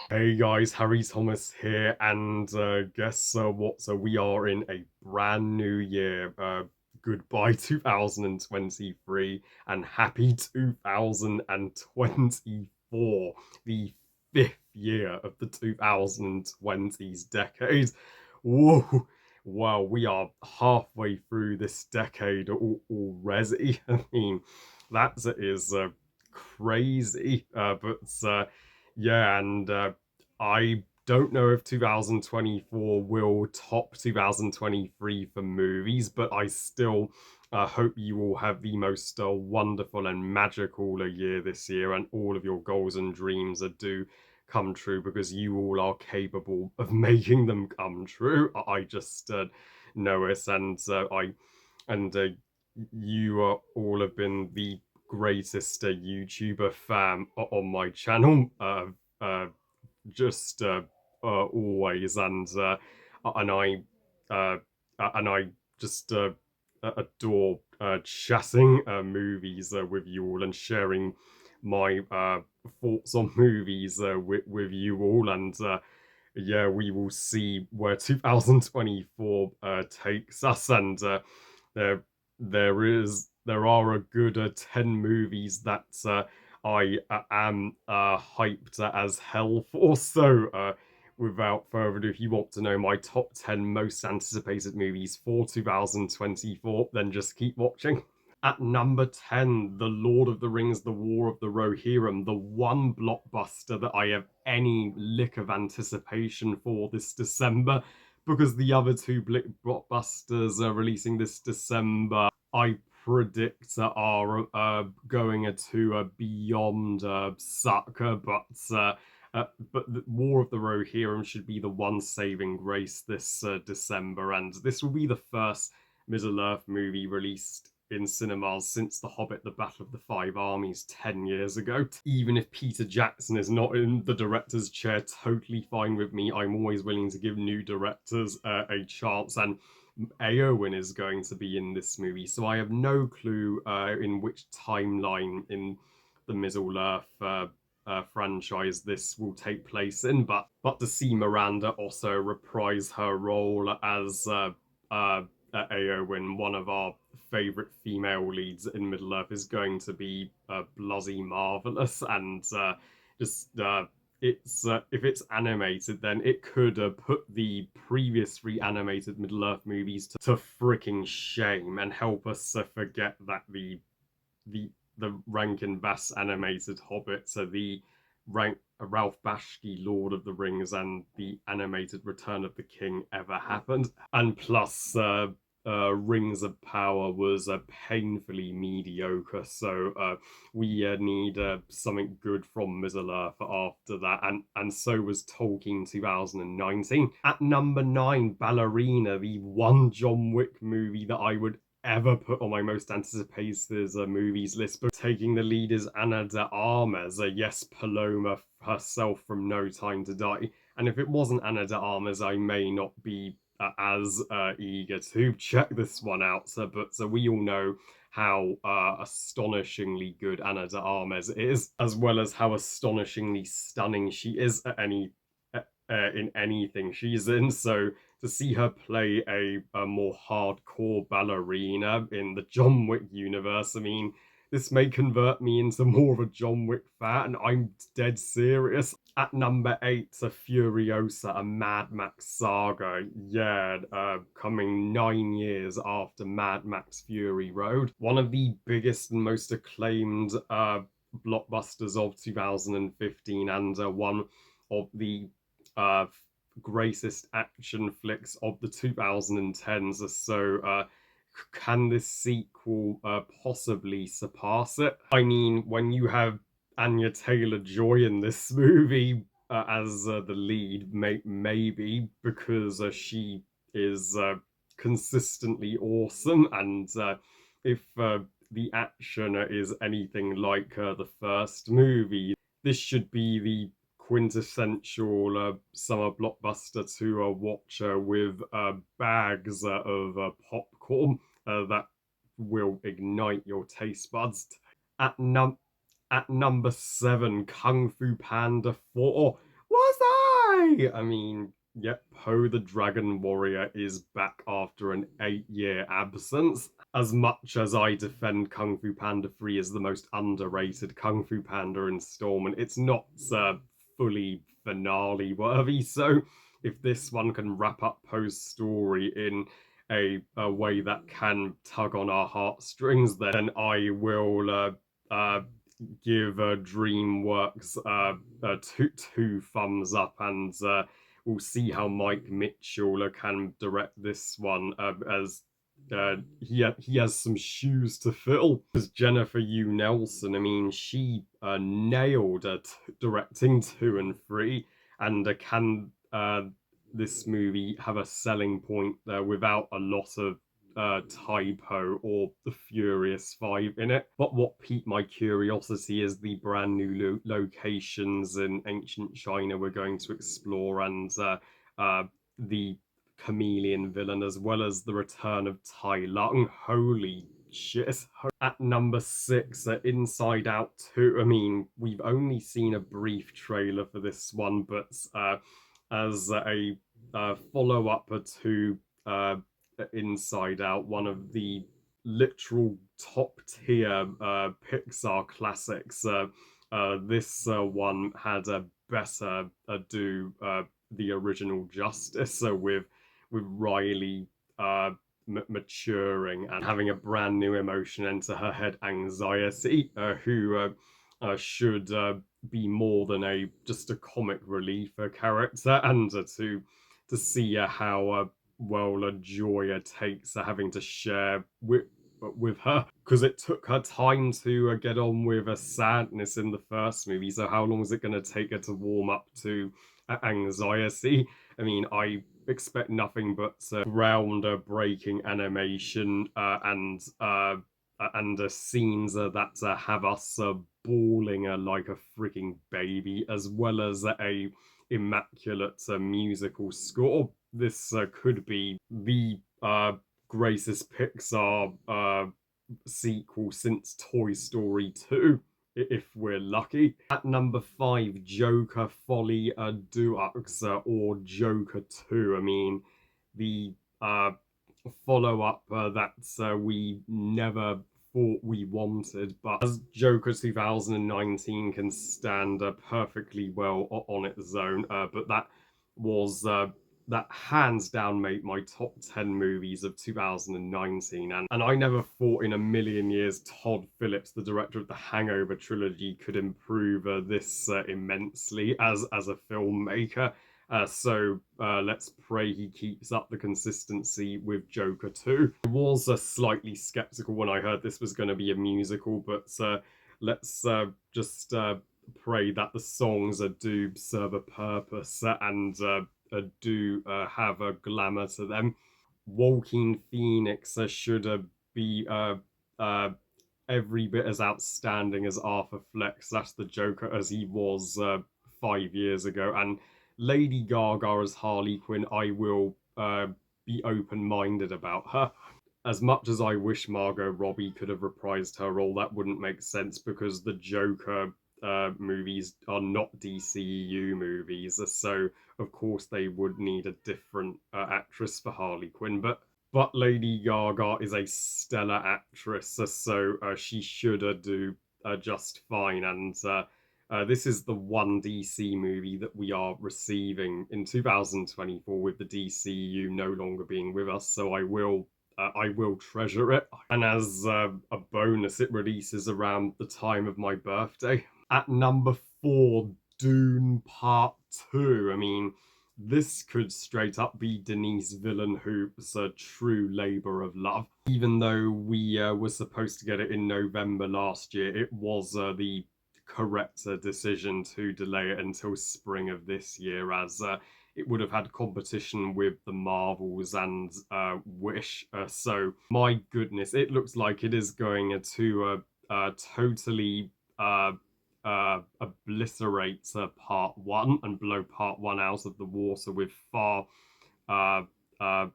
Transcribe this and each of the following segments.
Hey guys, Harry Thomas here, and guess what? So we are in a brand new year. Goodbye 2023, and happy 2024, the fifth year of the 2020s decade. Whoa, wow, we are halfway through this decade already. I mean, that is crazy, but yeah, and I don't know if 2024 will top 2023 for movies, but I still hope you all have the most wonderful and magical year this year, and all of your goals and dreams do come true because you all are capable of making them come true. I just know it, and and you all have been the greatest YouTuber fan on my channel. Just always, and I uh, and I just adore chatting movies with you all and sharing my thoughts on movies with you all, and yeah, we will see where 2024 takes us, and there there are a good 10 movies that I am hyped as hell for. So, without further ado, if you want to know my top 10 most anticipated movies for 2024, then just keep watching. At number 10, The Lord of the Rings, The War of the Rohirrim, the one blockbuster that I have any lick of anticipation for this December, because the other two blockbusters are releasing this December, I predict are going to beyond sucker, but the War of the Rohirrim should be the one saving grace this December, and this will be the first Middle Earth movie released in cinemas since The Hobbit, The Battle of the Five Armies 10 years ago. Even if Peter Jackson is not in the director's chair, totally fine with me. I'm always willing to give new directors a chance, and Eowyn is going to be in this movie, so I have no clue in which timeline in the Middle Earth franchise this will take place in. But to see Miranda also reprise her role as Eowyn, one of our favorite female leads in Middle Earth, is going to be bloody marvelous, and just it's if it's animated, then it could put the previous three animated Middle Earth movies to freaking shame and help us forget that the Rankin Bass animated Hobbit, so the Ralph Bashki Lord of the Rings, and the animated Return of the King ever happened. And plus, Rings of Power was painfully mediocre, so we need something good from Middle Earth after that, and so was Tolkien 2019. At number 9, Ballerina, the one John Wick movie that I would ever put on my most anticipated movies list, but taking the lead is Ana de Armas, yes, Paloma herself from No Time to Die. And if it wasn't Ana de Armas, I may not be as eager to check this one out. But we all know how astonishingly good Ana de Armas is, as well as how astonishingly stunning she is at in anything she's in. So to see her play a more hardcore ballerina in the John Wick universe, I mean, this may convert me into more of a John Wick fan. I'm dead serious. At number 8, a Furiosa, a Mad Max saga. Yeah, coming 9 years after Mad Max Fury Road. One of the biggest and most acclaimed blockbusters of 2015, and one of the uh, greatest action flicks of the 2010s. So, can this sequel possibly surpass it? I mean, when you have Anya Taylor-Joy in this movie as the lead, maybe because she is consistently awesome, and if the action is anything like the first movie, this should be the quintessential summer blockbuster to watch with bags of popcorn that will ignite your taste buds. At num at number 7, Kung Fu Panda 4. What's Yay! I mean, yep, Poe the Dragon Warrior is back after an 8-year absence. As much as I defend Kung Fu Panda 3 as the most underrated Kung Fu Panda installment, it's not fully finale worthy. So if this one can wrap up Poe's story in a way that can tug on our heartstrings, then I will give DreamWorks two thumbs up, and we'll see how Mike Mitchell can direct this one, as he has some shoes to fill. As Jennifer Yu Nelson, I mean, she nailed directing 2 and 3, and can this movie have a selling point without a lot of typo or the Furious Five in it. But what piqued my curiosity is the brand new locations in ancient China we're going to explore, and the chameleon villain, as well as the return of Tai Lung. Holy shit. At number 6, Inside Out 2. I mean, we've only seen a brief trailer for this one, but as a follow up to Inside Out, one of the literal top tier Pixar classics. This one had a better do the original justice, with Riley maturing and having a brand new emotion enter her head, anxiety, who should be more than a just a comic relief character, and to see how well Joya takes having to share with her, because it took her time to get on with a sadness in the first movie. So how long is it going to take her to warm up to anxiety? I mean, I expect nothing but ground-breaking animation and scenes that have us bawling like a freaking baby, as well as a immaculate musical score. This could be the greatest Pixar sequel since Toy Story 2, if we're lucky. At number 5, Joker Folly Deluxe, or Joker 2. I mean, the follow up that we never thought we wanted, but as Joker 2019 can stand perfectly well on its own. But that was that hands down made my top 10 movies of 2019. And I never thought in a million years Todd Phillips, the director of the Hangover trilogy, could improve this immensely as a filmmaker. So let's pray he keeps up the consistency with Joker 2. I was slightly skeptical when I heard this was going to be a musical, but let's just pray that the songs do serve a purpose and do have a glamour to them. Walking Phoenix should be every bit as outstanding as Arthur Fleck. That's the Joker as he was 5 years ago. And Lady Gaga as Harley Quinn, I will be open-minded about her. As much as I wish Margot Robbie could have reprised her role, that wouldn't make sense because the Joker movies are not DCEU movies, so of course they would need a different actress for Harley Quinn. But Lady Gaga is a stellar actress, so she should do just fine. And this is the one DC movie that we are receiving in 2024, with the DCU no longer being with us. So I will treasure it. And as a bonus, it releases around the time of my birthday. At number 4, Dune Part 2. I mean, this could straight up be Denise Villeneuve's true labour of love. Even though we were supposed to get it in November last year, it was the correct decision to delay it until spring of this year, as it would have had competition with the Marvels and Wish. So, my goodness, it looks like it is going to totally obliterate part 1 and blow part 1 out of the water with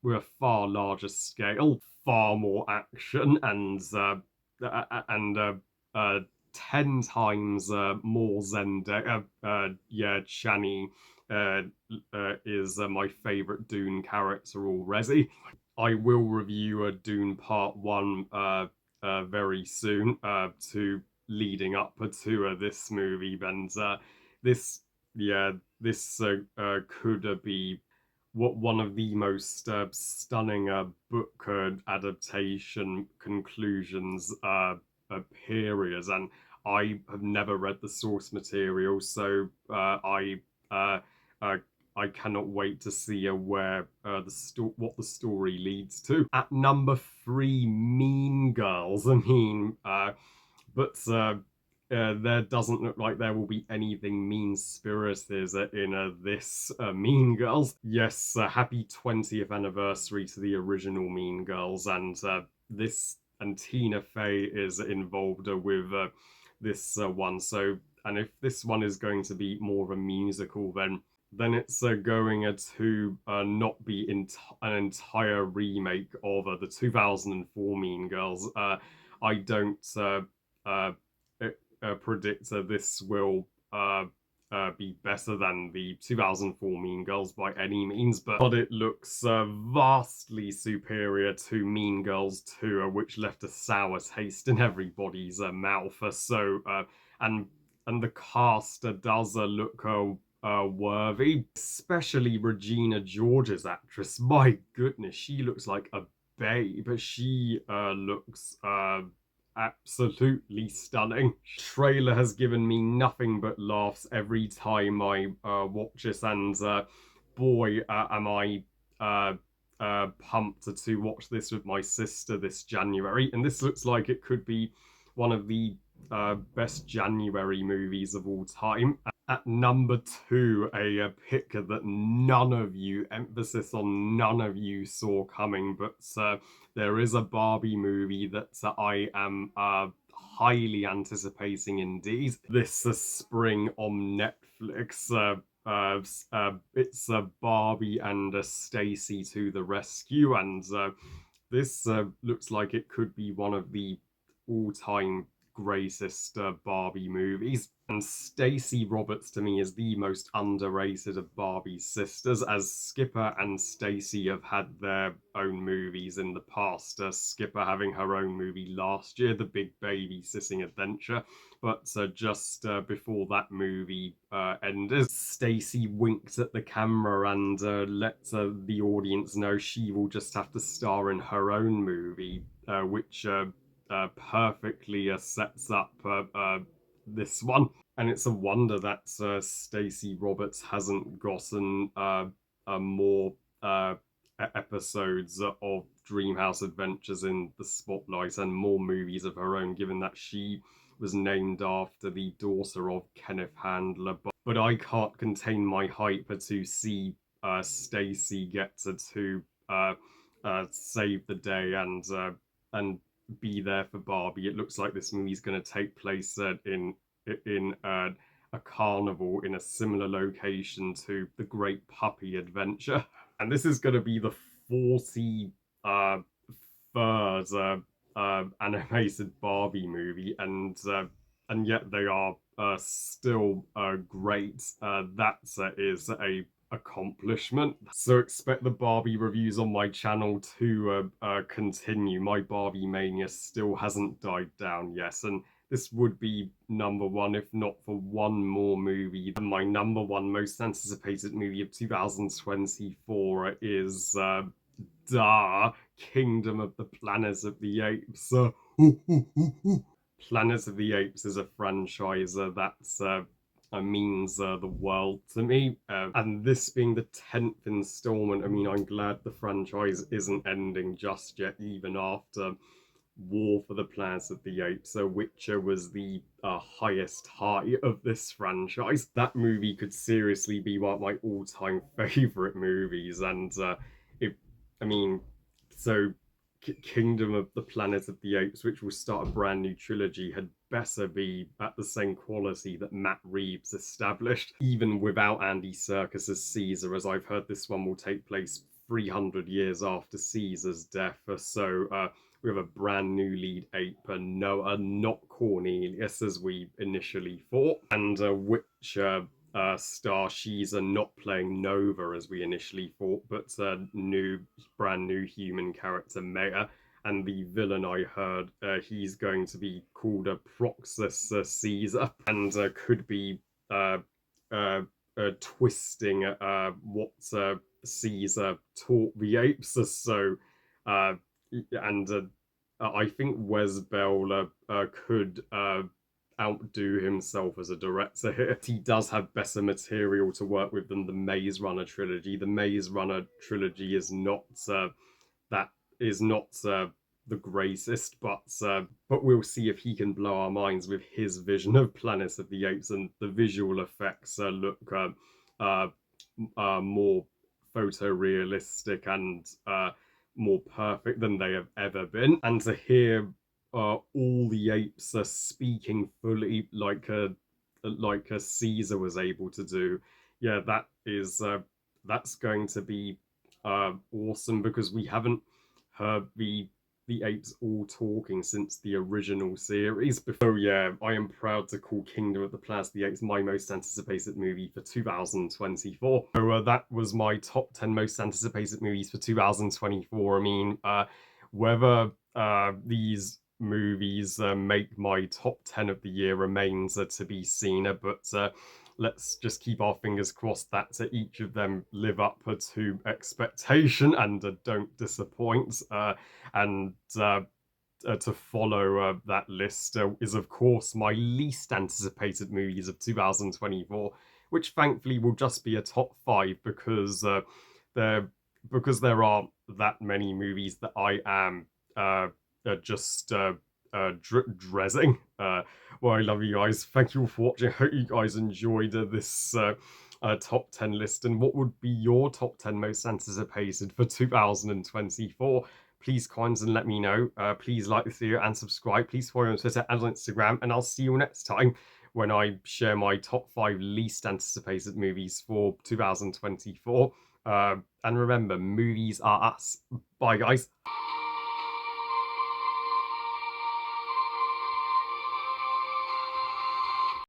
with a far larger scale, far more action, and 10 times more Zendaya, yeah, Chani uh, is my favorite Dune character already. I will review a Dune Part One very soon to leading up to this movie, and this yeah this could be what one of the most stunning book adaptation conclusions periods, and I have never read the source material, so uh, uh, I cannot wait to see where what the story leads to. At number three, Mean Girls. I mean, but there doesn't look like there will be anything mean spirited in this Mean Girls. Yes, happy 20th anniversary to the original Mean Girls, and this and Tina Fey is involved with this one. So, and if this one is going to be more of a musical, then it's going to not be an entire remake of the 2004 Mean Girls. I don't uh, predict this will be better than the 2004 Mean Girls by any means, but it looks vastly superior to Mean Girls 2, which left a sour taste in everybody's mouth. And and the cast does look worthy, especially Regina George's actress. My goodness, she looks like a babe, but she looks absolutely stunning. Trailer has given me nothing but laughs every time I watch this, and boy, am I pumped to watch this with my sister this January. And this looks like it could be one of the best January movies of all time. At number two, a pick that none of you, emphasis on none of you, saw coming, but there is a Barbie movie that I am highly anticipating indeed. This spring on Netflix. It's Barbie and Stacy to the rescue, and this looks like it could be one of the all-time greatest Barbie movies. And Stacey Roberts to me is the most underrated of Barbie's sisters, as Skipper and Stacey have had their own movies in the past. Skipper having her own movie last year, The Big Babysitting Adventure, but just before that movie ended, Stacey winked at the camera and let the audience know she will just have to star in her own movie, which perfectly sets up this one. And it's a wonder that Stacey Roberts hasn't gotten more episodes of Dreamhouse Adventures in the spotlight and more movies of her own, given that she was named after the daughter of Kenneth Handler. But I can't contain my hype to see Stacey get to save the day and be there for Barbie. It looks like this movie's going to take place in a carnival in a similar location to The Great Puppy Adventure, and this is going to be the 40 uh, third animated Barbie movie, and yet they are still great. That is a accomplishment. So expect the Barbie reviews on my channel to continue. My Barbie mania still hasn't died down yet, and this would be number one if not for one more movie. My number one most anticipated movie of 2024 is Kingdom of the Planet of the Apes. Planet of the Apes is a franchise that means the world to me. And this being the 10th installment, I mean, I'm glad the franchise isn't ending just yet, even after War for the Planet of the Apes. Witcher was the highest high of this franchise. That movie could seriously be one of my all-time favorite movies, and if I mean, so Kingdom of the Planet of the Apes, which will start a brand new trilogy, had better be at the same quality that Matt Reeves established, even without Andy Serkis as Caesar, as I've heard this one will take place 300 years after Caesar's death. We have a brand new lead ape, Noah, not Cornelius as we initially thought, and which star, she's not playing Nova as we initially thought, but brand new human character Maya. And the villain I heard, he's going to be called a Proxus Caesar, and could be uh, uh, twisting what Caesar taught the apes. Uh, and I think Wes Bell could outdo himself as a director here. He does have better material to work with than the Maze Runner trilogy. The Maze Runner trilogy is not that is not the greatest, but we'll see if he can blow our minds with his vision of Planet of the Apes, and the visual effects look uh, more photorealistic and more perfect than they have ever been. And to hear all the apes are speaking fully like a Caesar was able to do, yeah, that's going to be awesome, because we haven't heard the apes all talking since the original series. Before, yeah, I am proud to call Kingdom of the Planet of the Apes my most anticipated movie for 2024. So that was my top 10 most anticipated movies for 2024. I mean, whether these movies make my top 10 of the year remains to be seen, but let's just keep our fingers crossed that each of them live up to expectation and don't disappoint. And To follow that list is, of course, my least anticipated movies of 2024, which thankfully will just be a top five, there there are that many movies that I am just drezzing. Well, I love you guys. Thank you all for watching. I hope you guys enjoyed this top 10 list. And what would be your top 10 most anticipated for 2024? Please comment and let me know. Please like the video and subscribe. Please follow me on Twitter and on Instagram. And I'll see you next time when I share my top 5 least anticipated movies for 2024. And remember, movies are us. Bye, guys.